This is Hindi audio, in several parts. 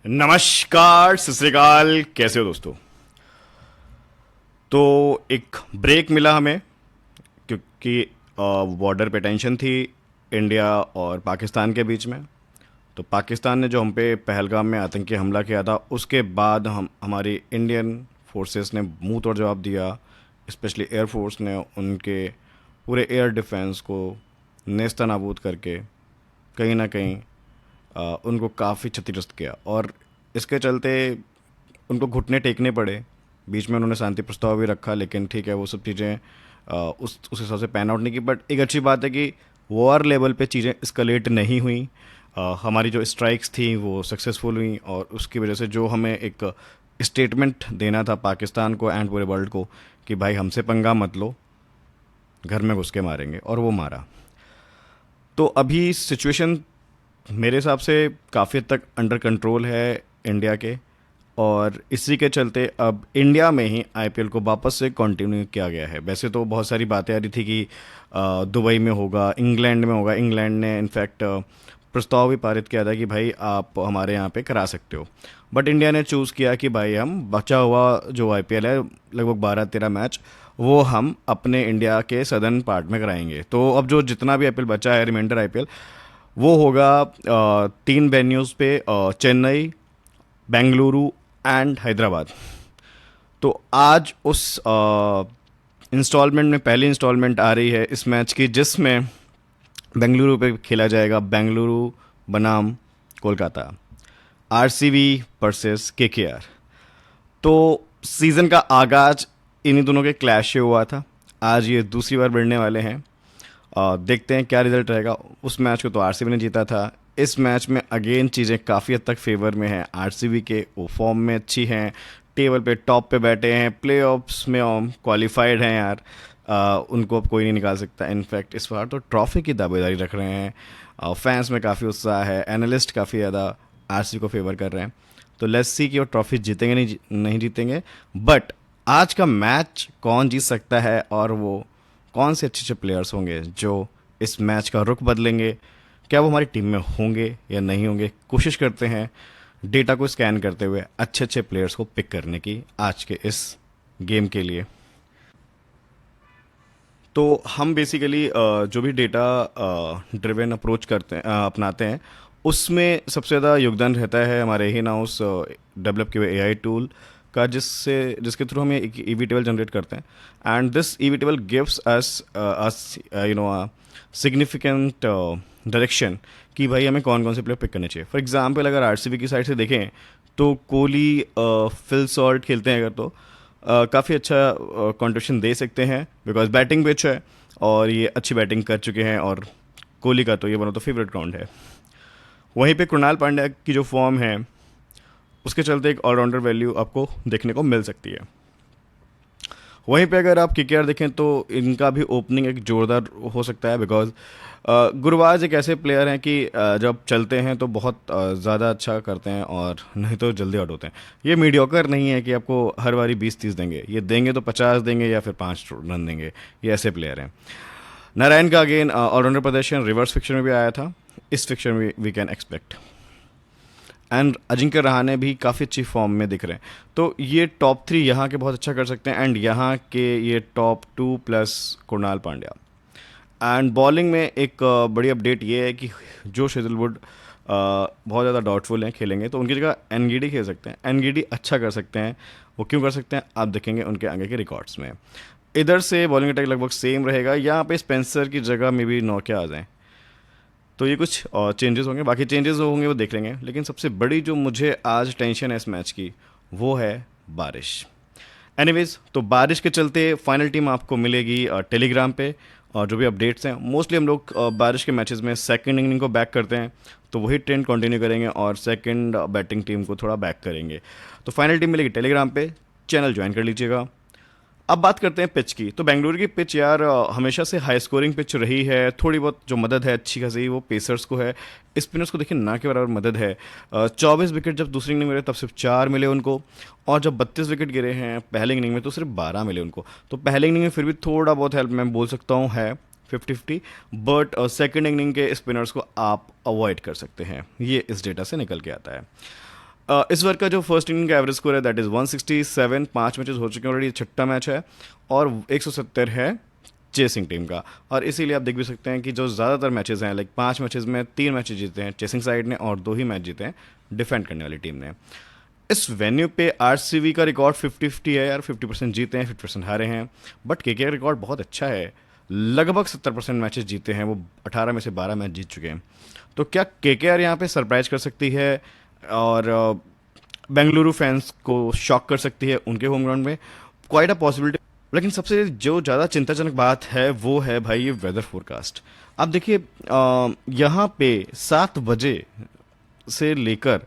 नमस्कार, सत श्री अकाल। कैसे हो दोस्तों? तो एक ब्रेक मिला हमें क्योंकि बॉर्डर पे टेंशन थी इंडिया और पाकिस्तान के बीच में। तो पाकिस्तान ने जो हम पे पहलगाम में आतंकी हमला किया था, उसके बाद हम हमारी इंडियन फोर्सेस ने मुंह तोड़ जवाब दिया। स्पेशली एयरफोर्स ने उनके पूरे एयर डिफेंस को नेस्ता नाबूद करके कहीं ना कहीं उनको काफ़ी क्षतिग्रस्त किया। और इसके चलते उनको घुटने टेकने पड़े। बीच में उन्होंने शांति प्रस्ताव भी रखा, लेकिन ठीक है, वो सब चीज़ें उस हिसाब से पैन आउट नहीं की। बट एक अच्छी बात है कि वॉर लेवल पे चीज़ें escalate नहीं हुई। हमारी जो स्ट्राइक्स थी वो सक्सेसफुल हुई, और उसकी वजह से जो हमें एक स्टेटमेंट देना था पाकिस्तान को एंड पूरे वर्ल्ड को कि भाई हमसे पंगा मत लो, घर में घुस के मारेंगे, और वो मारा। तो अभी सिचुएशन मेरे हिसाब से काफ़ी हद तक अंडर कंट्रोल है इंडिया के। और इसी के चलते अब इंडिया में ही आईपीएल को वापस से कंटिन्यू किया गया है। वैसे तो बहुत सारी बातें आ रही थी कि दुबई में होगा, इंग्लैंड में होगा। इंग्लैंड ने इनफैक्ट प्रस्ताव भी पारित किया था कि भाई आप हमारे यहाँ पे करा सकते हो। बट इंडिया ने चूज़ किया कि भाई हम बचा हुआ जो आईपीएल है, लगभग 12-13 मैच, वो हम अपने इंडिया के सदर्न पार्ट में कराएंगे। तो अब जो जितना भी आईपीएल बचा है, रिमाइंडर आईपीएल, वो होगा 3 वेन्यूज़ पे, चेन्नई, बेंगलुरु एंड हैदराबाद। तो आज उस इंस्टॉलमेंट में पहली इंस्टॉलमेंट आ रही है इस मैच की, जिसमें बेंगलुरु पे खेला जाएगा, बेंगलुरु बनाम कोलकाता, आरसीबी वर्सेस केकेआर। तो सीज़न का आगाज इन्हीं दोनों के क्लैश से हुआ था। आज ये दूसरी बार भिड़ने वाले हैं। देखते हैं क्या रिजल्ट रहेगा। उस मैच को तो आरसीबी ने जीता था। इस मैच में अगेन चीज़ें काफ़ी हद तक फेवर में हैं आरसीबी के। वो फॉर्म में अच्छी हैं, टेबल पे टॉप पे बैठे हैं, प्लेऑफ्स में क्वालिफाइड हैं यार। उनको अब कोई नहीं निकाल सकता। इनफैक्ट इस बार तो ट्रॉफी की दावेदारी रख रहे हैं। फैंस में काफ़ी उत्साह है, एनालिस्ट काफ़ी ज़्यादा आरसीबी को फेवर कर रहे हैं। तो लेट्स सी कि वो ट्रॉफी जीतेंगे नहीं जीतेंगे। बट आज का मैच कौन जीत सकता है, और वो कौन से अच्छे अच्छे प्लेयर्स होंगे जो इस मैच का रुख बदलेंगे, क्या वो हमारी टीम में होंगे या नहीं होंगे। कोशिश करते हैं डेटा को स्कैन करते हुए अच्छे अच्छे प्लेयर्स को पिक करने की आज के इस गेम के लिए। तो हम बेसिकली जो भी डेटा ड्रिवन अप्रोच करते हैं, अपनाते हैं, उसमें सबसे ज़्यादा योगदान रहता है हमारे ही ना उस डेवलप किए हुए एआई टूल का, जिसके थ्रू हम एक ईवी टेबल जनरेट करते हैं। And this EV table gives us significant direction कि भाई हमें कौन कौन से प्लेयर पिक करने चाहिए। फॉर एग्जांपल अगर आरसीबी की साइड से देखें तो कोहली, फिल सॉल्ट खेलते हैं अगर, तो काफ़ी अच्छा कंट्रीब्यूशन दे सकते हैं, बिकॉज बैटिंग पिच है और ये अच्छी बैटिंग कर चुके हैं। और कोहली का तो ये one of the favourite ground है। वहीं पे कृणाल पांड्या की जो फॉर्म है, उसके चलते एक ऑलराउंडर वैल्यू आपको देखने को मिल सकती है। वहीं पे अगर आप केकेआर देखें तो इनका भी ओपनिंग एक जोरदार हो सकता है, बिकॉज गुरबाज एक ऐसे प्लेयर हैं कि जब चलते हैं तो बहुत ज़्यादा अच्छा करते हैं, और नहीं तो जल्दी आउट होते हैं। ये मीडियोकर नहीं है कि आपको हर बारी 20-30 देंगे। ये देंगे तो 50 देंगे या फिर 5 रन देंगे। ये ऐसे प्लेयर हैं। नारायण का अगेन ऑलराउंडर प्रदर्शन रिवर्स फिक्चर में भी आया था, इस फिक्चर में we can expect. And Ajinkya Rahane भी काफ़ी अच्छी फॉर्म में दिख रहे हैं। तो ये टॉप 3 यहाँ के बहुत अच्छा कर सकते हैं, एंड यहाँ के ये top 2 plus Krunal Pandya. And bowling में एक बड़ी अपडेट ये है कि जो शेजलवुड बहुत ज़्यादा डाउटफुल हैं खेलेंगे, तो उनकी जगह एनगीडी खेल सकते हैं। एनगीडी अच्छा कर सकते हैं। वो क्यों कर सकते हैं आप देखेंगे उनके आगे के रिकॉर्ड्स में। इधर से बॉलिंग अटैक लगभग सेम रहेगा। यहाँ पे स्पेंसर की जगह में भी नौके आ जाएँ, तो ये कुछ चेंजेस होंगे। बाकी चेंजेस जो होंगे वो देख लेंगे। लेकिन सबसे बड़ी जो मुझे आज टेंशन है इस मैच की, वो है बारिश। एनीवेज, तो बारिश के चलते फाइनल टीम आपको मिलेगी टेलीग्राम पे। और जो भी अपडेट्स हैं, मोस्टली हम लोग बारिश के मैचेस में सेकंड इनिंग को बैक करते हैं, तो वही ट्रेंड कंटिन्यू करेंगे और सेकंड बैटिंग टीम को थोड़ा बैक करेंगे। तो फाइनल टीम मिलेगी टेलीग्राम पे, चैनल ज्वाइन कर लीजिएगा। अब बात करते हैं पिच की। तो बेंगलुरु की पिच यार हमेशा से हाई स्कोरिंग पिच रही है। थोड़ी बहुत जो मदद है अच्छी खासी वो पेसर्स को है, स्पिनर्स को देखिए ना के बराबर मदद है। 24 विकेट जब दूसरी इनिंग में मिले तब सिर्फ 4 मिले उनको, और जब 32 विकेट गिरे हैं पहले इनिंग में तो सिर्फ 12 मिले उनको। तो पहले इनिंग में फिर भी थोड़ा बहुत हेल्प मैं बोल सकता हूँ है 50-50। बट सेकेंड इनिंग के स्पिनर्स को आप अवॉइड कर सकते हैं, ये इस डेटा से निकल के आता है। इस बार का जो फर्स्ट इनिंग का एवरेज स्कोर है दैट इज़ 167, 5 मैचेस हो चुके हैं ऑलरेडी, छठा मैच है, और 170 है चेसिंग टीम का। और इसीलिए आप देख भी सकते हैं कि जो ज़्यादातर मैचेस हैं, लाइक 5 मैचेस में 3 मैचेस जीते हैं चेसिंग साइड ने और 2 ही मैच जीते हैं डिफेंड करने वाली टीम ने। इस वेन्यू पे आरसीबी का रिकॉर्ड 50-50 है यार, 50% जीते हैं, 50% हारे हैं। बट केके का रिकॉर्ड बहुत अच्छा है, लगभग 70% मैचेस जीते हैं वो, 18 में से 12 मैच जीत चुके हैं। तो क्या केकेआर यहाँ पे सरप्राइज कर सकती है और बेंगलुरु फैंस को शॉक कर सकती है उनके होम ग्राउंड में? Quite a possibility. लेकिन सबसे जो ज़्यादा चिंताजनक बात है वो है भाई ये वेदर फोरकास्ट। आप देखिए यहाँ पे 7 बजे से लेकर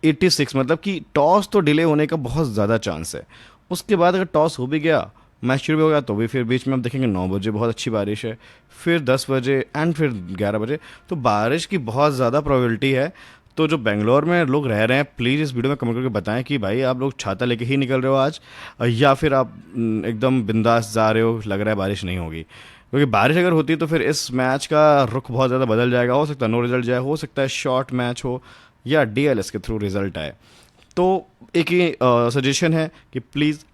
86, मतलब कि टॉस तो डिले होने का बहुत ज़्यादा चांस है। उसके बाद अगर टॉस हो भी गया, मैच शुरू भी हो गया, तो भी फिर बीच में आप देखेंगे 9 बजे बहुत अच्छी बारिश है, फिर 10 बजे एंड फिर 11 बजे। तो बारिश की बहुत ज़्यादा प्रोबेबिलिटी है। तो जो बेंगलोर में लोग रह रहे हैं, प्लीज़ इस वीडियो में कमेंट करके बताएं कि भाई आप लोग छाता लेके ही निकल रहे हो आज, या फिर आप एकदम बिंदास जा रहे हो, लग रहा है बारिश नहीं होगी। क्योंकि बारिश अगर होती तो फिर इस मैच का रुख बहुत ज़्यादा बदल जाएगा। हो सकता है नो रिजल्ट जाए, हो सकता है शॉर्ट मैच हो या डीएलएस के थ्रू रिजल्ट आए। तो एक ही सजेशन है कि प्लीज़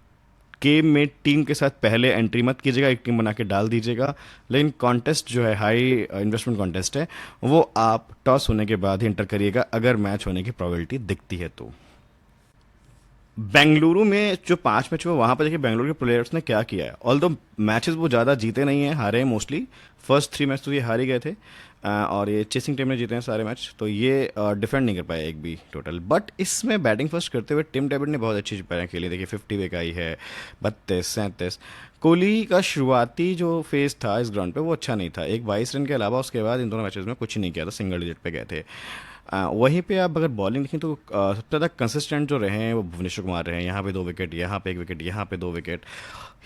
गेम में टीम के साथ पहले एंट्री मत कीजिएगा, एक टीम बना के डाल दीजिएगा। लेकिन कॉन्टेस्ट जो है हाई इन्वेस्टमेंट कॉन्टेस्ट है, वो आप टॉस होने के बाद ही एंटर करिएगा अगर मैच होने की प्रोबेबिलिटी दिखती है तो। बेंगलुरु में जो 5 मैच हुए वहाँ पर देखिए बेंगलुरु के प्लेयर्स ने क्या किया है। ऑल दो मैचेस वो ज़्यादा जीते नहीं हैं, हारे हैं मोस्टली। फर्स्ट 3 मैच तो ये हार ही गए थे, और ये चेसिंग टीम ने जीते हैं सारे मैच, तो ये डिफेंड नहीं कर पाए एक भी टोटल। बट इसमें बैटिंग फर्स्ट करते हुए टिम डेविड ने बहुत अच्छी बैटिंग खेली। देखिए 50 विकेट आई है, 32, 37। कोहली का शुरुआती जो फेज था इस ग्राउंड पे वो अच्छा नहीं था, एक 22 रन के अलावा उसके बाद इन दोनों मैचेस में कुछ नहीं किया था, सिंगल डिजिट पे गए थे। वहीं पे आप अगर बॉलिंग देखें तो सबसे ज़्यादा कंसिस्टेंट जो रहे हैं वो भुवनेश्वर कुमार रहे हैं। यहाँ पे 2 विकेट, यहाँ पे 1 विकेट, यहाँ पे 2 विकेट।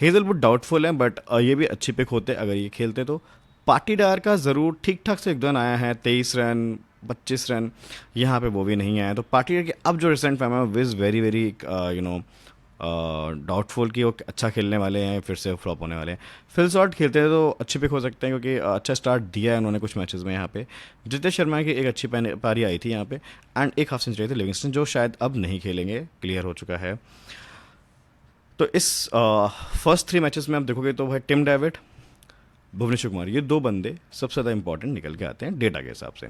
हेजलवुड डाउटफुल है, बट ये भी अच्छी पिक होते अगर ये खेलते तो। पाटीदार का ज़रूर ठीक ठाक से 1 रन आया है, 23 रन, 25 रन, यहाँ पे वो भी नहीं आया। तो पाटीदार के अब जो रिसेंट फॉर्म है which very very you know doubtful कि वो अच्छा खेलने वाले हैं फिर से फ्लॉप होने वाले हैं। फिल शॉट खेलते हैं तो अच्छे पिक हो सकते हैं, क्योंकि अच्छा स्टार्ट दिया है उन्होंने कुछ मैचेस में। यहाँ पे जितेश शर्मा की एक अच्छी पारी आई थी यहाँ पे, एंड एक हाफ सेंचुरी थी लिविंगस्टन, जो शायद अब नहीं खेलेंगे, क्लियर हो चुका है। तो इस फर्स्ट 3 मैचेस में आप देखोगे तो भाई टिम डेविड, भुवनेश्वर कुमार, ये 2 बंदे सबसे ज़्यादा इंपॉर्टेंट निकल के आते हैं डेटा के हिसाब से।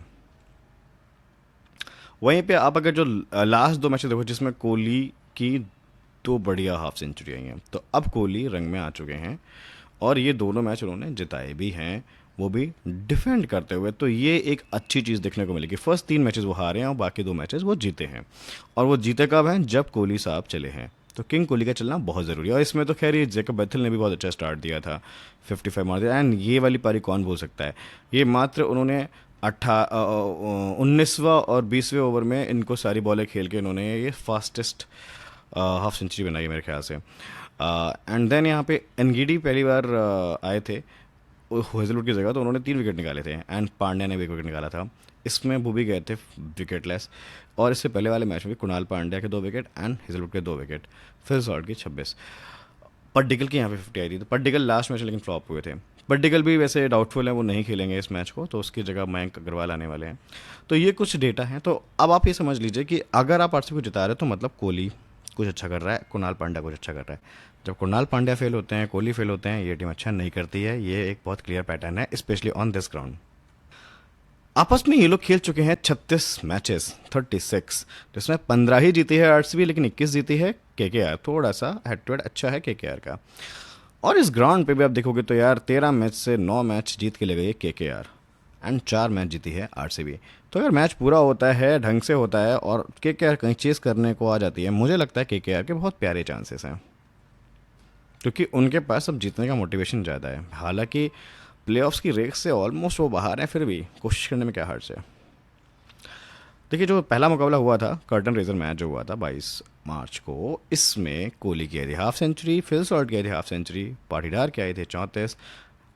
वहीं पे आप अगर जो लास्ट 2 मैचेस देखो जिसमें कोहली की 2 बढ़िया हाफ सेंचुरी आई हैं, तो अब कोहली रंग में आ चुके हैं और ये दोनों मैच उन्होंने जिताए भी हैं, वो भी डिफेंड करते हुए। तो ये एक अच्छी चीज़ देखने को मिलेगी। फर्स्ट 3 मैचेस वो हारे हैं और बाकी 2 मैचेस वो जीते हैं, और वो जीते कब हैं? जब कोहली साहब चले हैं। तो किंग कोहली का चलना बहुत ज़रूरी है। और इसमें तो खैर ये जैकब बैथल ने भी बहुत अच्छा स्टार्ट दिया था, 55 मार दिया। एंड ये वाली पारी कौन भूल सकता है, ये मात्र उन्होंने 19वां और 20वें ओवर में इनको सारी बॉलें खेल के इन्होंने ये फास्टेस्ट हाफ सेंचुरी बनाई मेरे ख्याल से। एंड देन यहाँ पे एनगीडी पहली बार आए थे हेजलवुड की जगह, तो उन्होंने 3 विकेट निकाले थे, एंड पांड्या ने भी 1 विकेट निकाला था। इसमें वो भी गए थे विकेटलेस। और इससे पहले वाले मैच में भी कुणाल पांड्या के 2 विकेट एंड हेजलवुड के 2 विकेट, फिल शॉर्ट की 26। पड्डिकल की यहाँ पे 50 आई थी। तो पड्डिकल लास्ट मैच लेकिन फ्लॉप हुए थे। पड्डिकल भी वैसे डाउटफुल है, वो नहीं खेलेंगे इस मैच को, तो उसकी जगह मयंक अग्रवाल आने वाले हैं। तो ये कुछ डेटा हैं। तो अब आप ये समझ लीजिए कि अगर आप आरसीबी को जिता रहे हो तो मतलब कोहली कुछ अच्छा कर रहा है, कुणाल पांड्या कुछ अच्छा कर रहा है। जब कुणाल पांड्या फेल होते हैं, कोहली फेल होते हैं, ये टीम अच्छा नहीं करती है। ये एक बहुत क्लियर पैटर्न है, स्पेशली ऑन दिस ग्राउंड। आपस में ये लोग खेल चुके हैं 36 मैचेस, 36, तो इसमें 15 ही जीती है आरसीबी, लेकिन 21 जीती है केकेआर। थोड़ा सा हेड टू हेड अच्छा है केकेआर का। और इस ग्राउंड पे भी आप देखोगे तो यार 13 मैच से 9 मैच जीत के ले गई है केकेआर, एंड 4 मैच जीती है आरसीबी। तो अगर मैच पूरा होता है, ढंग से होता है और केकेआर कहीं चेस करने को आ जाती है, मुझे लगता है केकेआर के बहुत प्यारे चांसेस हैं, क्योंकि उनके पास अब जीतने का मोटिवेशन ज़्यादा है। हालांकि प्लेऑफ्स की रेस से ऑलमोस्ट वो बाहर हैं, फिर भी कोशिश करने में क्या हर्ज है। देखिए जो पहला मुकाबला हुआ था, कर्टन रेजर मैच जो हुआ था 22 मार्च को, इसमें कोहली की आई थी हाफ सेंचुरी, फिल शॉर्ट की आई थी हाफ सेंचुरी, पाटीदार के आए थे 34,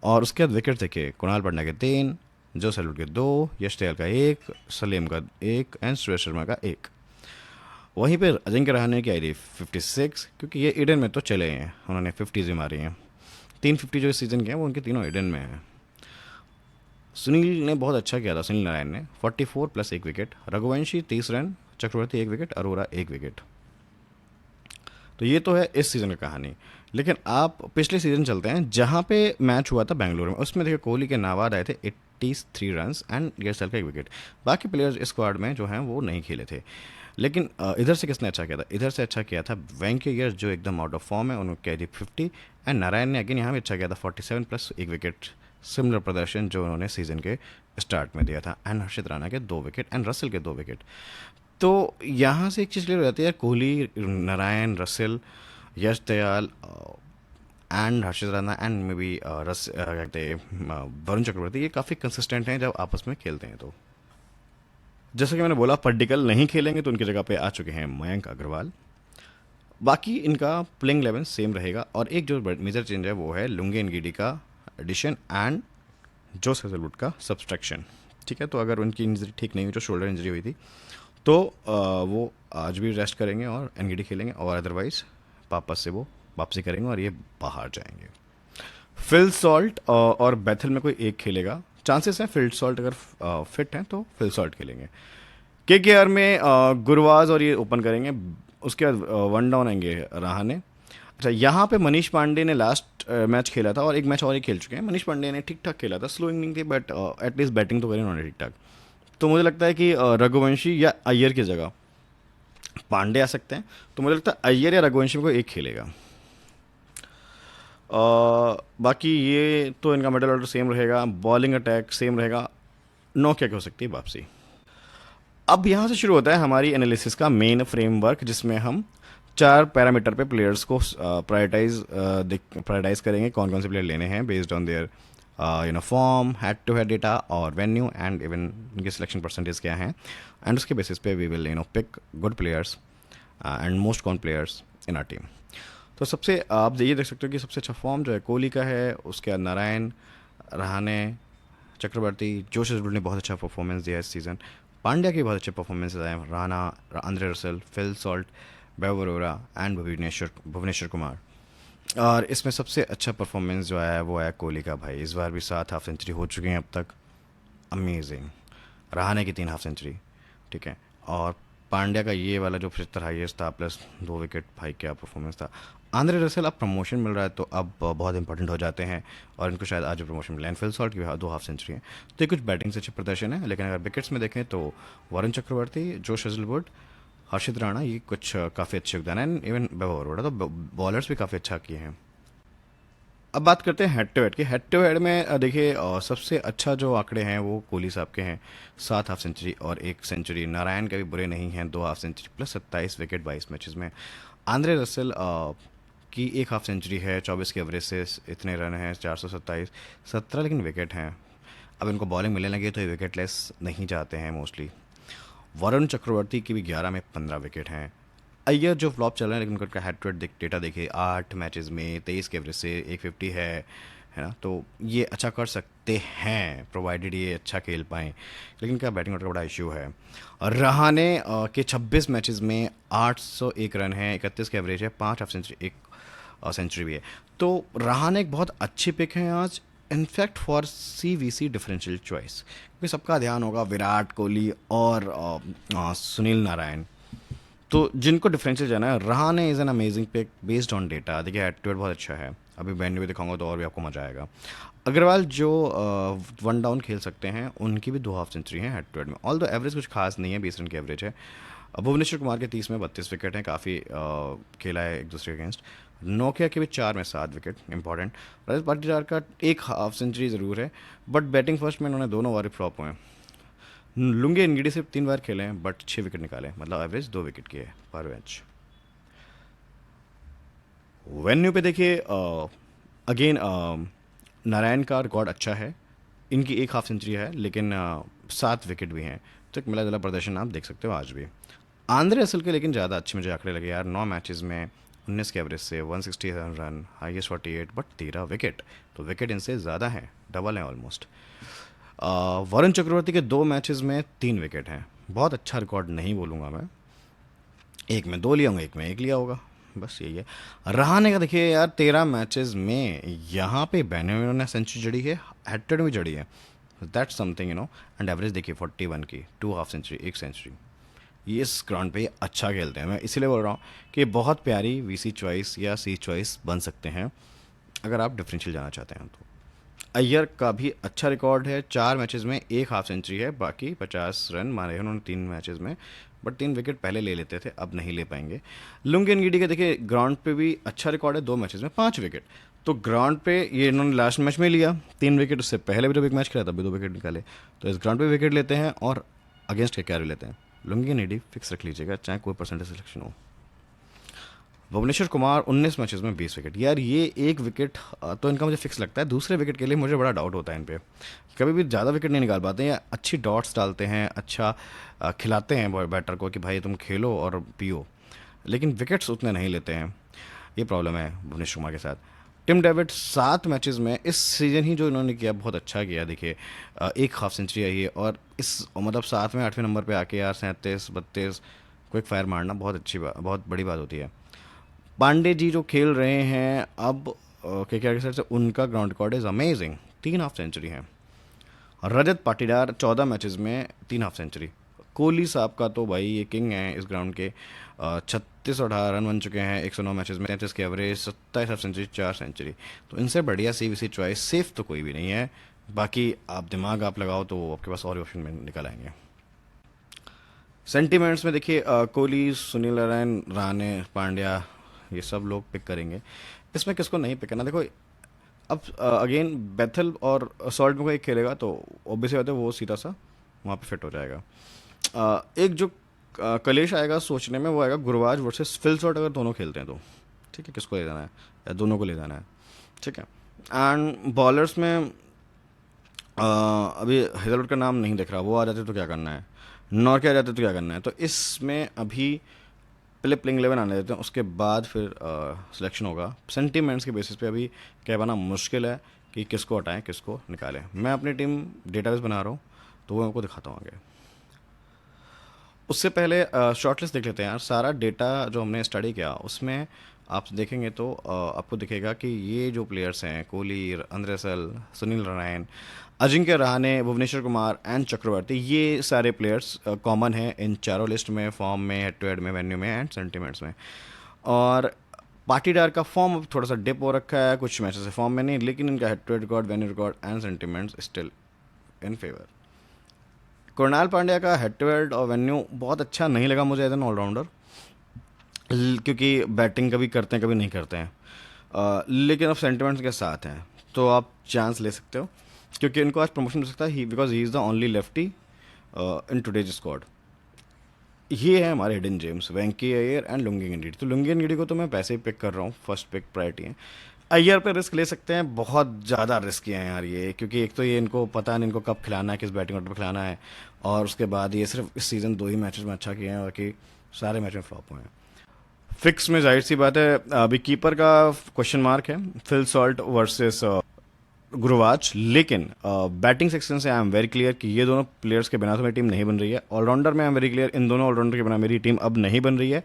और उसके बाद विकेट देखे कुणाल पांड्या के 3, जो सैल्यूट के 2, यश दयाल का 1, सलीम का 1 एंड सुरेश शर्मा का 1। वहीं पर अजिंक्य रहाणे की आई थी 56, क्योंकि ये ईडन में तो चले हैं, उन्होंने 50 भी मारी हैं। 3 50 जो इस सीज़न के हैं वो उनके तीनों ईडन में हैं। सुनील ने बहुत अच्छा किया था, सुनील नारायण ने 44 प्लस 1 विकेट, रघुवंशी 30 रन, चक्रवर्ती 1 विकेट, अरोरा 1 विकेट। तो ये तो है इस सीज़न की कहानी। लेकिन आप पिछले सीज़न चलते हैं जहाँ पे मैच हुआ था बेंगलुरु में, उसमें देखिए कोहली के नाबाद आए थे 83 रन्स एंड गेरसेल का 1 विकेट। बाकी प्लेयर्स स्क्वाड में जो हैं वो नहीं खेले थे। लेकिन इधर से किसने अच्छा किया था? इधर से अच्छा किया था वेंकी अय्यर जो एकदम आउट ऑफ फॉर्म है, उन्होंने कह दी 50, एंड नारायण ने अगेन यहाँ भी अच्छा किया था 47 प्लस 1 विकेट। सिमिलर प्रदर्शन जो उन्होंने सीज़न के स्टार्ट में दिया था। एंड हर्षित राणा के 2 विकेट एंड रसेल के 2 विकेट। तो यहाँ से एक चीज़ क्लियर हो जाती है, Kohli, Narayan, Russell, Yash Dayal and Harshit Rana and may be क्या कहते हैं वरुण चक्रवर्ती, ये काफ़ी कंसिस्टेंट हैं जब आपस में खेलते हैं। तो जैसा कि मैंने बोला, पड्डिकल नहीं खेलेंगे तो उनकी जगह पे आ चुके हैं मयंक अग्रवाल। बाकी इनका प्लेइंग 11 सेम रहेगा, और एक जो मेजर चेंज है वो है लुंगे एनगीडी का एडिशन एंड जोस हेजलवुड का सब्सट्रैक्शन। ठीक है, तो अगर उनकी इंजरी ठीक नहीं हुई, जो शोल्डर इंजरी हुई थी, तो वो आज भी रेस्ट करेंगे और एनगीडी खेलेंगे, और अदरवाइज वापस से वो वापसी करेंगे और ये बाहर जाएंगे। फिल सॉल्ट और बेथल में कोई एक खेलेगा। चांसेस हैं फिल सॉल्ट अगर फिट हैं तो फिल सॉल्ट खेलेंगे। केकेआर में गुरवाज और ये ओपन करेंगे। उसके बाद वन डाउन आएंगे रहाणे। अच्छा, यहाँ पे मनीष पांडे ने लास्ट मैच खेला था और एक मैच और ही खेल चुके हैं। मनीष पांडे ने ठीक ठाक खेला था, स्लो इनिंग थी, बट एटलीस्ट बैटिंग तो करी उन्होंने ठीक ठाक। तो मुझे लगता है कि रघुवंशी या अय्यर की जगह पांडे आ सकते हैं। तो मुझे लगता है अय्यर या रघुवंशी में कोई एक खेलेगा। बाकी ये तो इनका मिडल ऑर्डर सेम रहेगा, बॉलिंग अटैक सेम रहेगा। नौकिया की हो सकती है वापसी। अब यहाँ से शुरू होता है हमारी एनालिसिस का मेन फ्रेमवर्क, जिसमें हम 4 पैरामीटर पे प्लेयर्स को प्रायोरिटाइज करेंगे, कौन कौन से प्लेयर लेने हैं based on their form, head to head data और वेन्यू, एंड इवन उनके सिलेक्शन परसेंटेज क्या हैं। एंड उसके बेसिस पे we will pick good players and most con players in our team. तो सबसे आप ये देख सकते हो कि सबसे अच्छा फॉर्म जो है कोहली का है, उसके बाद नारायण, रहाणे, चक्रवर्ती, जोश हेजलवुड ने बहुत अच्छा परफॉर्मेंस दिया इस सीज़न। पांड्या की बहुत अच्छे परफॉर्मेंस आए, Rana, Andre Russell, Phil Salt, Vaibhav Arora and Bhuvneshwar Kumar. और इसमें सबसे अच्छा परफॉर्मेंस जो आया है वो आया कोहली का। भाई इस बार भी 7 हाफ सेंचुरी हो चुकी हैं अब तक, अमेजिंग। रहाणे की 3 हाफ सेंचुरी, ठीक है। और पांड्या का ये वाला जो 75 हाईएस्ट था प्लस 2 विकेट, भाई क्या परफॉर्मेंस था। आंद्रे रसेल अब प्रमोशन मिल रहा है तो अब बहुत इंपॉर्टेंट हो जाते हैं, और इनको शायद आज प्रमोशन मिला। एंड फिल सॉल्ट की 2 हाफ सेंचुरी है, तो ये कुछ बैटिंग से अच्छे प्रदर्शन है। लेकिन अगर विकेट्स में देखें तो वरुण चक्रवर्ती, जोश हेजलवुड, हर्षित राणा, ये कुछ काफ़ी अच्छे योगदान है। इवन वैभव अरोड़ा, तो बॉलर्स भी काफ़ी अच्छा किए हैं। अब बात करते हैं हेड टू हेड की। हेड टू हेड में देखिए सबसे अच्छा जो आंकड़े हैं वो कोहली साहब के हैं, 7 हाफ सेंचुरी और 1 सेंचुरी। नारायण के भी बुरे नहीं हैं, 2 half century plus 27 wicket 22 matches में। आंद्रे रसेल की 1 हाफ सेंचुरी है, 24 के एवरेज से इतने रन हैं, 427, 17 लेकिन विकेट हैं। अब इनको बॉलिंग मिलने लगी तो ये विकेट लेस नहीं जाते हैं मोस्टली। वरुण चक्रवर्ती की भी 11 में 15 विकेट हैं। अय्यर जो फ्लॉप चल रहा है, लेकिन उनका हेड टू हेड डेटा देखिए, 8 मैचेस में 23 के एवरेज से 150 है ना। तो ये अच्छा कर सकते हैं प्रोवाइडेड ये अच्छा खेल पाएँ। लेकिन क्या बैटिंग ऑर्डर का बड़ा इशू है। और रहाणे के 26 मैचेस में 801 रन है, 31 के एवरेज है, 5 हाफ सेंचुरी, 1 सेंचुरी भी है। तो रहाणे एक बहुत अच्छी पिक है आज, in fact for CVC differential choice, क्योंकि सबका ध्यान होगा विराट कोहली और सुनील नारायण। तो जिनको डिफरेंशियल जाना है, Rahane is an amazing pick based on data. देखिए हेड टू हेड बहुत अच्छा है, अभी वेन्यू भी दिखाऊंगा तो और भी आपको मजा आएगा। अग्रवाल जो वन डाउन खेल सकते हैं, उनकी भी 2 हाफ सेंचुरी हैं हेड टू हेड में, ऑल दो एवरेज कुछ खास नहीं है, 20 रन की एवरेज है। भुवनेश्वर कुमार के 30 में 32 विकेट हैं, काफ़ी खेला है एक दूसरे के अगेंस्ट। नोकिया के भी 4 में 7 विकेट, इंपॉर्टेंट। रजत पाटीदार का 1 हाफ सेंचुरी ज़रूर है, बट बैटिंग फर्स्ट में इन्होंने दोनों बार फ्लॉप हुए हैं। लुंगे एनगीडी सिर्फ 3 बार खेले हैं बट 6 विकेट निकाले, मतलब एवरेज 2 विकेट की है पर मैच। वेन्यू पे देखिए अगेन नारायण का रिकॉर्ड अच्छा है, इनकी 1 हाफ सेंचुरी है, लेकिन 7 विकेट भी हैं, तो एक मिला जुला प्रदर्शन आप देख सकते हो आज भी। आंद्रे रसेल के लेकिन ज़्यादा अच्छे मुझे आंकड़े लगे यार, 9 मैचेस में 19 के एवरेज से 167 रन, हाईएस्ट 48, बट 13 विकेट, तो विकेट इनसे ज़्यादा हैं, डबल हैं ऑलमोस्ट। वरुण चक्रवर्ती के 2 मैचेस में 3 विकेट हैं, बहुत अच्छा रिकॉर्ड नहीं बोलूँगा मैं, एक में 2 लिया होगा, एक में 1 लिया होगा, बस यही है। रहाणे का देखिए यार, 13 मैचेस में यहाँ पे बेनियो ने सेंचुरी जड़ी है, हेड भी जड़ी है, दैट्स समथिंग एंड एवरेज देखिए 41 की, 2 हाफ सेंचुरी, 1 सेंचुरी, ये इस ग्राउंड पे अच्छा खेलते हैं। मैं इसीलिए बोल रहा हूँ कि बहुत प्यारी वीसी चॉइस या सी चॉइस बन सकते हैं अगर आप डिफरेंशियल जाना चाहते हैं तो। अय्यर का भी अच्छा रिकॉर्ड है, 4 मैचेस में एक हाफ सेंचुरी है, बाकी 50 रन मारे हैं उन्होंने 3 मैचेस में, बट 3 विकेट पहले ले लेते थे, अब नहीं ले पाएंगे। लुंगी एनगीडी का देखिए ग्राउंड पे भी अच्छा रिकॉर्ड है, 2 मैचेस में 5 विकेट। तो ग्राउंड पे ये इन्होंने लास्ट मैच में लिया 3 विकेट, उससे पहले भी जब एक मैच खेला तब भी 2 विकेट निकाले। तो इस ग्राउंड पे विकेट लेते हैं और अगेंस्ट के कैरी लेते हैं। लुंगी एनगीडी फिक्स रख लीजिएगा, चाहे कोई परसेंटेज सिलेक्शन हो। भुवनेश्वर कुमार 19 मैचेस में 20 विकेट, यार ये 1 विकेट तो इनका मुझे फिक्स लगता है, दूसरे विकेट के लिए मुझे बड़ा डाउट होता है इन पे। कभी भी ज़्यादा विकेट नहीं निकाल पाते हैं, अच्छी डॉट्स डालते हैं, अच्छा खिलाते हैं बैटर को कि भाई तुम खेलो और पियो, लेकिन विकेट्स उतने नहीं लेते हैं। ये प्रॉब्लम है भुवनेश्वर कुमार के साथ। टिम डेविड 7 मैचेस में इस सीज़न ही जो इन्होंने किया बहुत अच्छा किया, देखिए एक हाफ सेंचुरी आई है, और इस मतलब 7वें 8वें नंबर पे आके यार 37 32 क्विक फायर मारना बहुत अच्छी बात, बहुत बड़ी बात होती है। पांडे जी जो खेल रहे हैं अब केकेआर के साइड से, उनका ground record is amazing, 3 half century हैं। रजत पाटीदार 14 मैचेस में 3 हाफ सेंचुरी। कोहली साहब का तो भाई ये किंग है इस ग्राउंड के, 36 और 18 रन बन चुके हैं 109 मैचेस में, 33 की एवरेज, 27 हाफ सेंचुरी, 4 सेंचुरी। तो इनसे बढ़िया सीवीसी चॉइस सेफ तो कोई भी नहीं है। बाकी आप दिमाग आप लगाओ तो आपके पास और ऑप्शन में निकल आएंगे। सेंटीमेंट्स में देखिए कोहली, सुनील नारायण, राणे, पांड्या, ये सब लोग पिक करेंगे। इसमें किसको नहीं पिक करना, देखो अब अगेन बेथल और सॉल्ट में कोई एक खेलेगा तो ऑब्वियसली बात है वो सीधा सा वहाँ पे फिट हो जाएगा। एक जो कलेश आएगा सोचने में वो आएगा गुरबाज वर्सेस फिल सॉल्ट, अगर दोनों खेलते हैं तो ठीक है, किसको ले जाना है या दोनों को ले जाना है, ठीक है। एंड बॉलर्स में अभी हेजलवुड का नाम नहीं दिख रहा, वो आ जाते तो क्या करना है, नॉर्के आ जाते तो क्या करना है। तो इसमें अभी पहले प्लेइंग 11 आने देते हैं, उसके बाद फिर सिलेक्शन होगा। सेंटीमेंट्स के बेसिस पे अभी कह पाना मुश्किल है कि किसको हटाएं किसको निकालें। मैं अपनी टीम डेटाबेस बना रहा हूँ तो वो आपको दिखाता हूँ आगे। उससे पहले शॉर्टलिस्ट देख लेते हैं यार। सारा डेटा जो हमने स्टडी किया उसमें आप देखेंगे तो आपको दिखेगा कि ये जो प्लेयर्स हैं कोहली, अंद्रे रसेल, सुनील नारायण, अजिंक्य रहाणे, भुवनेश्वर कुमार एंड चक्रवर्ती, ये सारे प्लेयर्स कॉमन हैं इन चारों लिस्ट में, फॉर्म में, हेड टू हेड में, वेन्यू में एंड सेंटीमेंट्स में। और पाटीदार का फॉर्म अब थोड़ा सा डिप हो रखा है, कुछ मैचेस से फॉर्म में नहीं, लेकिन इनका head to head record, venue record and sentiments still in favour. Kunal Pandya का हेड टू हेड और वेन्यू बहुत अच्छा नहीं लगा मुझे एज एन ऑलराउंडर, क्योंकि बैटिंग कभी करते हैं कभी नहीं करते हैं। लेकिन अब सेंटिमेंट्स के साथ हैं तो आप चांस ले सकते हो, क्योंकि इनको आज प्रमोशन मिल सकता है, because he is the only lefty in today's squad. ये है हमारे hidden gems, Venky Iyer and Lungi Ngidi. तो लुंगी एनगीडी को तो मैं पैसे ही पिक कर रहा हूँ, फर्स्ट पिक प्रायोरिटी है। अय्यर पे रिस्क ले सकते हैं, बहुत ज़्यादा रिस्की है यार ये, क्योंकि एक तो ये इनको पता नहीं इनको कब खिलाना है, किस बैटिंग ऑर्डर पर खिलाना है, और उसके बाद ये सिर्फ इस सीज़न 2 ही मैचेस में अच्छा किए हैं और कि सारे मैच में फ्लॉप हुए हैं। फिक्स में जाहिर सी बात है अभी कीपर का क्वेश्चन मार्क है, फिल सॉल्ट वर्सेस गुरबाज। लेकिन बैटिंग सेक्शन से आई एम वेरी क्लियर कि ये दोनों प्लेयर्स के बिना तो मेरी टीम नहीं बन रही है। ऑलराउंडर में आई एम वेरी क्लियर, इन दोनों ऑलराउंडर के बिना मेरी टीम अब नहीं बन रही है।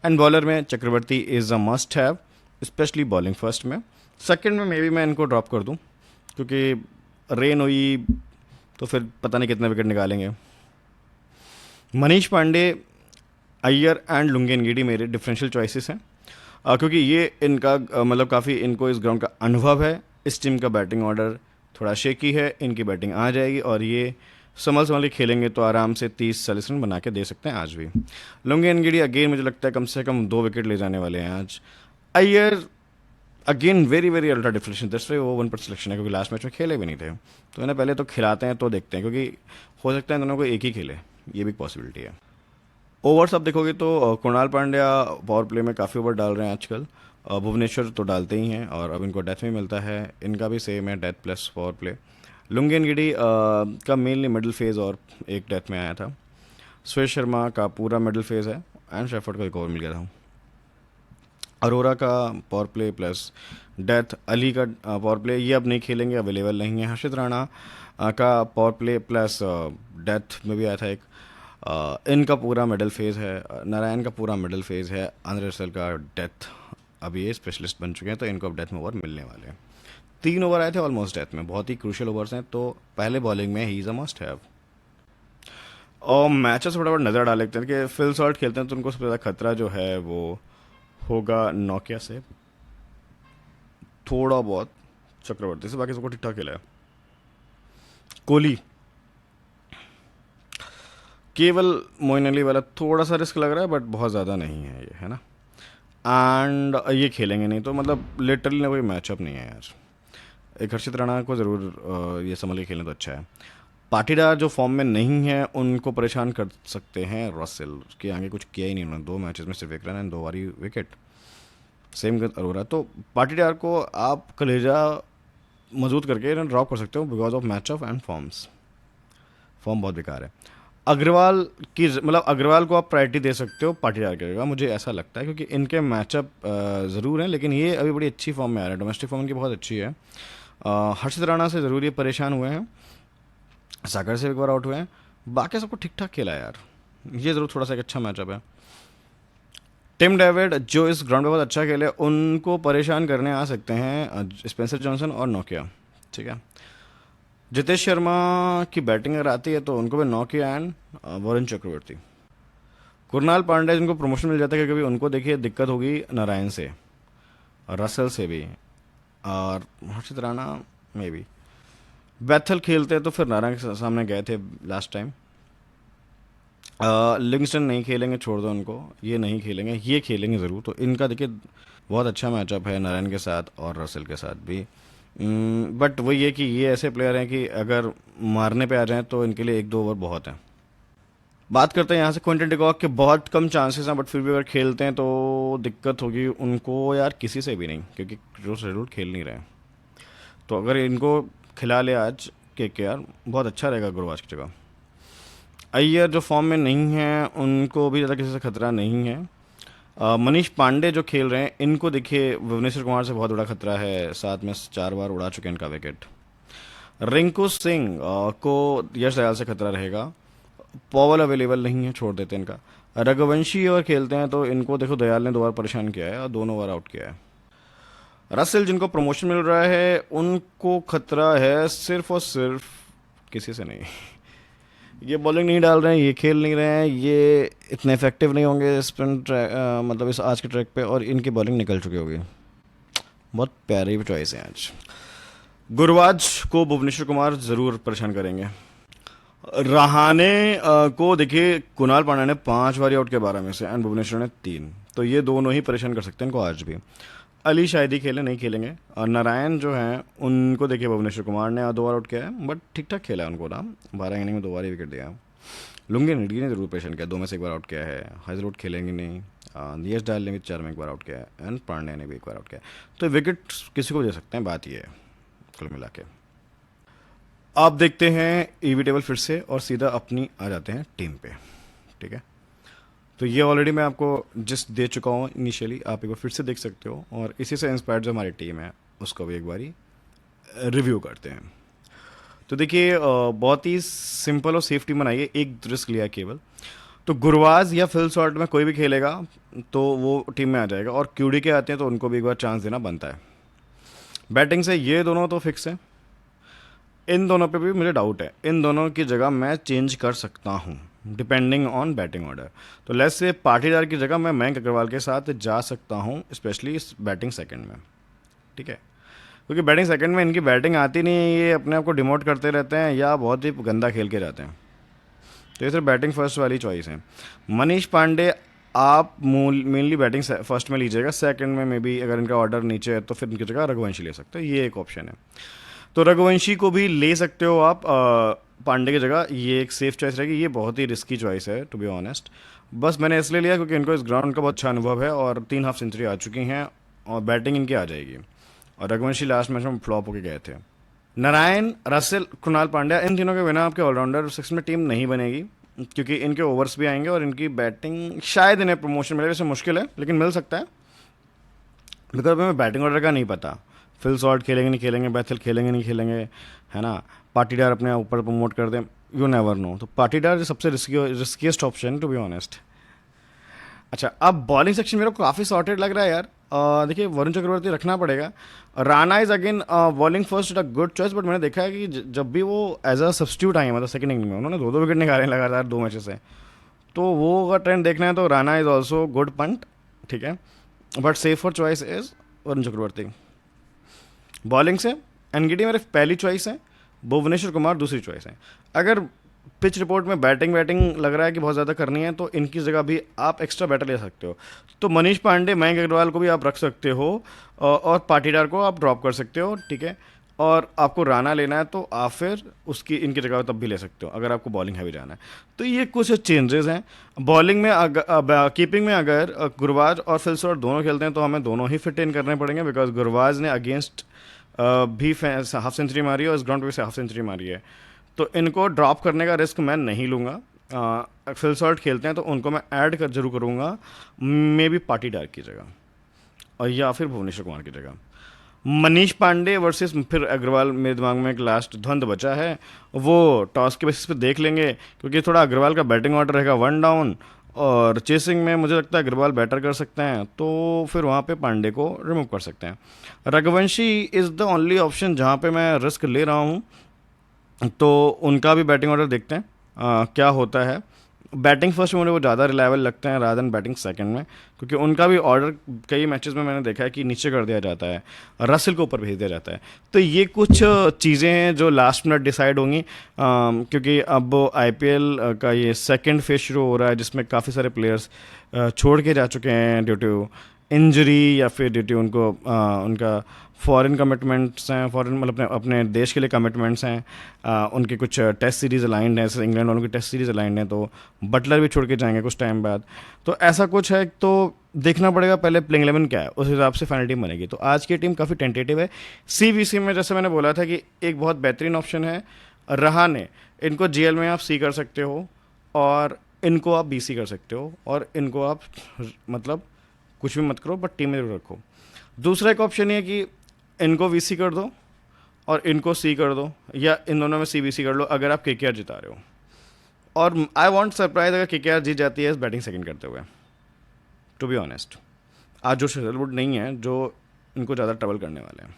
एंड बॉलर में Chakravarthy is a must have, specially bowling first में। सेकंड में मे बी मैं इनको ड्रॉप कर दूं, क्योंकि रेन हुई तो फिर पता नहीं कितने विकेट निकालेंगे। Manish Pandey, Iyer and Lungi Ngidi मेरे डिफरेंशियल चॉइसेस हैं, क्योंकि ये इनका मतलब काफ़ी इनको इस ग्राउंड का अनुभव है। इस टीम का बैटिंग ऑर्डर थोड़ा शेकी है, इनकी बैटिंग आ जाएगी और ये संभल संभल के खेलेंगे तो आराम से 30 40 रन बना के दे सकते हैं आज भी। लुंगी एनगीडी अगेन मुझे लगता है कम से कम 2 विकेट ले जाने वाले हैं आज। Iyer again very very ultra differential, that's why वो 1 पर सिलेक्शन है, क्योंकि लास्ट मैच में खेले भी नहीं थे। तो इन्हें पहले तो खिलाते हैं तो देखते हैं, क्योंकि हो सकता है इन दोनों को एक ही खेले, ये भी पॉसिबिलिटी है। ओवर्स आप देखोगे तो कुणाल पांड्या पावर प्ले में काफ़ी ओवर डाल रहे हैं आजकल, भुवनेश्वर तो डालते ही हैं और अब इनको डेथ में मिलता है, इनका भी सेम है, death plus power play. Lungi Ngidi का मेनली मिडिल फेज और एक डेथ में आया था। सुरेश शर्मा का पूरा मिडिल फेज है एंड शेफर्ड को एक ओवर मिल गया था। अरोरा का power play plus death, Ali का पावर प्ले ये अब नहीं खेलेंगे, अवेलेबल नहीं है। हर्षित राणा का पावर प्ले प्लस डेथ में भी आया था एक। इनका पूरा मिडल फेज है। नारायण का पूरा मिडल फेज है। आंद्रे रसेल का डेथ, अब ये स्पेशलिस्ट बन चुके हैं तो इनको अब डेथ में ओवर मिलने वाले हैं। 3 ओवर आए थे ऑलमोस्ट डेथ में, बहुत ही क्रूशियल ओवर्स हैं, तो पहले बॉलिंग में he is a must have. और मैचेस फटाफट नज़र डाल लेते हैं कि फिल सॉल्ट खेलते हैं तो उनको सबसे ज़्यादा खतरा जो है वो होगा नोकिया से, थोड़ा बहुत चक्रवर्ती से, बाकी सबको ठीक ठाक खेला है। कोहली, केवल मोइन अली वाला थोड़ा सा रिस्क लग रहा है बट बहुत ज़्यादा नहीं है ये, है ना। एंड ये खेलेंगे नहीं तो मतलब लिटरली ना कोई मैचअप नहीं है यार। एक हर्षित राणा को ज़रूर ये संभल के खेलना तो अच्छा है। पाटीदार जो फॉर्म में नहीं है उनको परेशान कर सकते हैं रसेल, के आगे कुछ किया ही नहीं उन्होंने, 2 मैचेस में सिर्फ 1 रन एंड 2 बारी विकेट, सेम विद अरोरा। तो पाटीदार को आप कलेजा मजबूत करके ड्रॉप कर सकते हो because of match of and forms, form बहुत बेकार है। अग्रवाल की मतलब अग्रवाल को आप प्रायोरिटी दे सकते हो पाटीदार की जगह, मुझे ऐसा लगता है, क्योंकि इनके मैचअप ज़रूर हैं लेकिन ये अभी बड़ी अच्छी फॉर्म में आ रहा है, डोमेस्टिक फॉर्म इनकी बहुत अच्छी है। हर्षित राणा से ज़रूर ये परेशान हुए हैं, सागर से एक बार आउट हुए हैं, बाकी सबको ठीक ठाक खेला है यार, ये ज़रूर थोड़ा सा एक अच्छा मैचअप है। टिम डेविड जो इस ग्राउंड पे बहुत अच्छा खेले उनको परेशान करने आ सकते हैं स्पेंसर जॉनसन और नोकिया, ठीक है। जितेश शर्मा की बैटिंग अगर आती है तो उनको भी नोकिया एंड वरुण चक्रवर्ती। कुरनाल पांड्या जिनको प्रमोशन मिल जाता है क्योंकि उनको देखिए दिक्कत होगी नारायण से और रसल से भी, और हर्षित राणा मे बी बैथल खेलते हैं तो फिर नारायण के सामने गए थे लास्ट टाइम। लिविंगस्टन नहीं खेलेंगे, छोड़ दो उनको, ये नहीं खेलेंगे, ये खेलेंगे ज़रूर। तो इनका देखिए बहुत अच्छा मैचअप है नारायण के साथ और रसेल के साथ भी। बट वही है कि ये ऐसे प्लेयर हैं कि अगर मारने पे आ जाएं तो इनके लिए 1-2 ओवर बहुत है। बात करते हैं यहाँ से क्विंटन डिकॉक के, बहुत कम चांसेस हैं बट फिर भी अगर खेलते हैं तो दिक्कत होगी उनको यार, किसी से भी नहीं, क्योंकि जो शेड्यूल खेल नहीं रहे हैं। तो अगर इनको खिला ले आज केकेआर बहुत अच्छा रहेगा गुरबाज की जगह। अय्यर जो फॉर्म में नहीं है उनको भी ज़्यादा किसी से खतरा नहीं है। मनीष पांडे जो खेल रहे हैं इनको देखिए भुवनेश्वर कुमार से बहुत बड़ा खतरा है, साथ में 4 बार उड़ा चुके हैं इनका विकेट। रिंकू सिंह को यश दयाल से खतरा रहेगा, पॉवल अवेलेबल नहीं है, छोड़ देते हैं इनका। रघुवंशी और खेलते हैं तो इनको देखो दयाल ने 2 बार परेशान किया है और दोनों ओवर आउट किया है। रसेल जिनको प्रमोशन मिल रहा है उनको खतरा है सिर्फ और सिर्फ किसी से नहीं, ये बॉलिंग नहीं डाल रहे हैं, ये खेल नहीं रहे हैं, ये इतने इफेक्टिव नहीं होंगे स्पिन मतलब इस आज के ट्रैक पे, और इनकी बॉलिंग निकल चुकी होगी। बहुत प्यारी भी चॉइस है आज। गुरबाज को भुवनेश्वर कुमार ज़रूर परेशान करेंगे। रहाने को देखिए कुणाल पांड्या ने 5 बारी आउट के 12 में से एंड भुवनेश्वर ने 3, तो ये दोनों ही परेशान कर सकते हैं इनको आज भी। अली शायद ही खेले, नहीं खेलेंगे। और नारायण जो हैं उनको देखिए भुवनेश्वर कुमार ने 2 बार आउट किया है बट ठीक ठाक खेला है उनको ना, 12 इनिंग में 2 बार ही विकेट दिया। लुंगी नेडी ने जरूर परेशान किया, 2 में से 1 बार आउट किया है। हाइजलवुड खेलेंगे नहीं, यश डायल ने भी 4 में 1 बार आउट किया है एंड पांड्या ने भी 1 बार आउट किया है, तो विकेट किसी को दे सकते हैं, बात ये है कुल मिला के। आप देखते हैं ईवी टेबल फिर से और सीधा अपनी आ जाते हैं टीम पे, ठीक है। तो ये ऑलरेडी मैं आपको जिस दे चुका हूँ इनिशियली, आप एक बार फिर से देख सकते हो, और इसी से इंस्पायर्ड जो हमारी टीम है उसको भी एक बारी रिव्यू करते हैं। तो देखिए बहुत ही सिंपल और सेफ टीम बनाई है, एक रिस्क लिया केवल। तो गुरबाज या फिल शॉर्ट में कोई भी खेलेगा तो वो टीम में आ जाएगा, और क्यूडी के आते हैं तो उनको भी एक बार चांस देना बनता है। बैटिंग से ये दोनों तो फिक्स है, इन दोनों पे भी मुझे डाउट है, इन दोनों की जगह मैं चेंज कर सकता हूँ डिपेंडिंग ऑन बैटिंग ऑर्डर। तो लेट्स से पाटीदार की जगह मैं मयंक अग्रवाल के साथ जा सकता हूँ, स्पेशली इस बैटिंग सेकंड में, ठीक है। क्योंकि बैटिंग सेकंड में इनकी बैटिंग आती नहीं है, ये अपने आप को डिमोट करते रहते हैं या बहुत ही गंदा खेल के जाते हैं, तो ये सिर्फ बैटिंग फर्स्ट वाली चॉइस है। मनीष पांडे आप मेनली बैटिंग फर्स्ट में लीजिएगा, सेकंड में मे बी अगर इनका ऑर्डर नीचे है तो फिर इनकी जगह रघुवंशी ले सकते हो, ये एक ऑप्शन है। तो रघुवंशी को भी ले सकते हो आप पांडे की जगह, ये एक सेफ चॉइस रहेगी। ये बहुत ही रिस्की चॉइस है टू बी ऑनेस्ट, बस मैंने इसलिए लिया क्योंकि इनको इस ग्राउंड का बहुत अच्छा अनुभव है और 3 हाफ सेंचुरी आ चुकी हैं और बैटिंग इनकी आ जाएगी। और रघुवंशी लास्ट मैच में फ्लॉप होके गए थे। नारायण, रसेल, कुणाल पांड्या, इन तीनों के बिना आपके ऑलराउंडर 6 में टीम नहीं बनेगी, क्योंकि इनके ओवर्स भी आएंगे और इनकी बैटिंग शायद इन्हें प्रमोशन मिले, वैसे मुश्किल है लेकिन मिल सकता है, बिकॉज हमें बैटिंग ऑर्डर का नहीं पता। फिल शॉर्ट खेलेंगे नहीं खेलेंगे, बैथल खेलेंगे नहीं खेलेंगे, है ना। पाटीदार अपने ऊपर प्रमोट कर दें, यू नेवर नो। तो पाटीदार सबसे riskiest option to be honest. अच्छा, अब बॉलिंग सेक्शन मेरे को काफ़ी सॉर्टेड लग रहा है यार। देखिए वरुण चक्रवर्ती रखना पड़ेगा। Rana is again bowling first a good choice, but मैंने देखा है कि जब भी वो एज अ सब्स्टिट्यूट आए हैं, मतलब सेकंड इनिंग में उन्होंने दो दो विकेट निकाले हैं लगातार 2 मैचेस से। तो वो अगर ट्रेंड देखना है तो Rana is also good punt, ठीक है, but safer choice is Varun Chakravarthy. Bowling से एनगीडी मेरी पहली चॉइस है, भुवनेश्वर कुमार दूसरी चॉइस है। अगर पिच रिपोर्ट में बैटिंग बैटिंग लग रहा है कि बहुत ज़्यादा करनी है तो इनकी जगह भी आप एक्स्ट्रा बैटर ले सकते हो। तो मनीष पांडे, मयंक अग्रवाल को भी आप रख सकते हो, और पाटीदार को आप ड्रॉप कर सकते हो, ठीक है। और आपको राणा लेना है तो आप फिर उसकी इनकी जगह तब भी ले सकते हो अगर आपको बॉलिंग हैवी जाना है। तो ये कुछ चेंजेस हैं बॉलिंग में। कीपिंग में अगर गुरबाज और फिल्सॉट दोनों खेलते हैं तो हमें दोनों ही फिट इन करने पड़ेंगे, बिकॉज गुरबाज ने अगेंस्ट भी हाफ सेंचुरी मारी है और इस ग्राउंड पे से हाफ सेंचुरी मारी है। तो इनको ड्रॉप करने का रिस्क मैं नहीं लूँगा। फिल सॉल्ट खेलते हैं तो उनको मैं ऐड कर जरूर करूँगा, मे बी पाटीदार की जगह और या फिर भुवनेश्वर कुमार की जगह। मनीष पांडे वर्सेस फिर अग्रवाल, मेरे दिमाग में एक लास्ट द्वंद्व बचा है, वो टॉस के बेसिस पे देख लेंगे, क्योंकि थोड़ा अग्रवाल का बैटिंग ऑर्डर रहेगा 1 डाउन और चेसिंग में मुझे लगता है अग्रवाल बेटर कर सकते हैं, तो फिर वहाँ पे पांडे को रिमूव कर सकते हैं। Raghuvanshi is the only option जहाँ पे मैं रिस्क ले रहा हूँ, तो उनका भी बैटिंग ऑर्डर देखते हैं क्या होता है। बैटिंग फर्स्ट में मुझे वो ज़्यादा रिलायबल लगते हैं रादर देन बैटिंग सेकंड में, क्योंकि उनका भी ऑर्डर कई मैचेस में मैंने देखा है कि नीचे कर दिया जाता है, रसल को ऊपर भेज दिया जाता है। तो ये कुछ चीज़ें हैं जो लास्ट मिनट डिसाइड होंगी, क्योंकि अब आईपीएल का ये सेकंड फेज शुरू हो रहा है जिसमें काफ़ी सारे प्लेयर्स छोड़ के जा चुके हैं ड्यू टू इंजरी या फिर ड्यू टू उनको उनका फॉरेन कमिटमेंट्स हैं, फॉरेन मतलब अपने अपने देश के लिए कमिटमेंट्स हैं। उनके कुछ टेस्ट सीरीज़ अलाइंड हैं, जैसे इंग्लैंड वालों की टेस्ट सीरीज़ अलाइंड है, तो बटलर भी छोड़ के जाएंगे कुछ टाइम बाद। तो ऐसा कुछ है, तो देखना पड़ेगा पहले प्लेइंग 11 क्या है, उस हिसाब से फाइनल टीम बनेगी। तो आज की टीम काफ़ी टेंटेटिव है। सीवीसी में जैसे मैंने बोला था कि एक बहुत बेहतरीन ऑप्शन है रहाने, इनको जीएल में आप सी कर सकते हो और इनको आप बीसी कर सकते हो, और इनको आप मतलब कुछ भी मत करो बट टीम में जरूर रखो। दूसरा एक ऑप्शन ये है कि इनको वीसी कर दो और इनको सी कर दो, या इन दोनों में सीबीसी कर लो अगर आप केकेआर जिता रहे हो। और आई वांट सरप्राइज अगर केकेआर जीत जाती है इस बैटिंग सेकंड करते हुए, टू बी ऑनेस्ट। आज जो शेजलवुड नहीं है जो इनको ज़्यादा ट्रबल करने वाले हैं,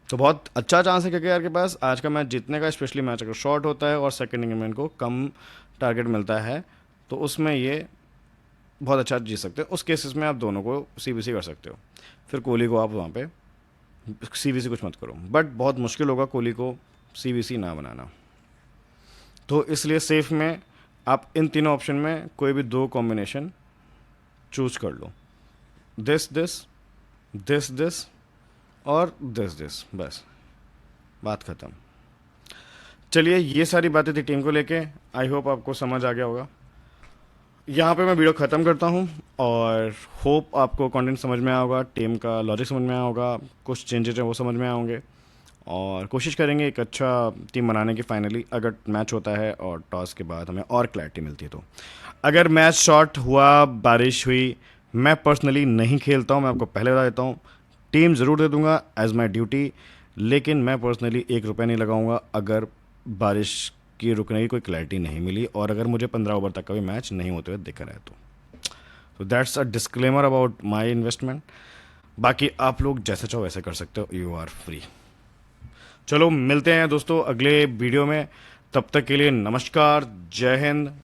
तो बहुत अच्छा चांस है केकेआर के पास आज का मैच जीतने का, स्पेशली मैच अगर शॉर्ट होता है और सेकंड इनिंग में इनको कम टारगेट मिलता है तो उसमें ये बहुत अच्छा जीत सकते हैं। उस केसेस में आप दोनों को सीबीसी कर सकते हो, फिर कोहली को आप वहाँ पे सीबीसी कुछ मत करो, बट बहुत मुश्किल होगा कोहली को सीबीसी ना बनाना। तो इसलिए सेफ में आप इन तीनों ऑप्शन में कोई भी 2 कॉम्बिनेशन चूज कर लो, दिस दिस दिस दिस और दिस, बस बात ख़त्म। चलिए, ये सारी बातें थी टीम को लेके, आई होप आपको समझ आ गया होगा। यहाँ पे मैं वीडियो ख़त्म करता हूँ और होप आपको कंटेंट समझ में आया होगा, टीम का लॉजिक समझ में आया होगा, कुछ चेंजेस हैं वो समझ में आए होंगे, और कोशिश करेंगे एक अच्छा टीम बनाने की फाइनली, अगर मैच होता है और टॉस के बाद हमें और क्लैरिटी मिलती है तो। अगर मैच शॉर्ट हुआ, बारिश हुई, मैं पर्सनली नहीं खेलता हूँ, मैं आपको पहले बता देता हूँ। टीम ज़रूर दे दूंगा एज माई ड्यूटी, लेकिन मैं पर्सनली 1 रुपये नहीं लगाऊंगा अगर बारिश की रुकने की कोई क्लैरिटी नहीं मिली और अगर मुझे 15 ओवर तक का भी मैच नहीं होते हुए दिख रहा है तो that's a disclaimer about my investment. बाकी आप लोग जैसे चाहो वैसे कर सकते हो, यू आर फ्री। चलो मिलते हैं दोस्तों अगले वीडियो में, तब तक के लिए नमस्कार, जय हिंद,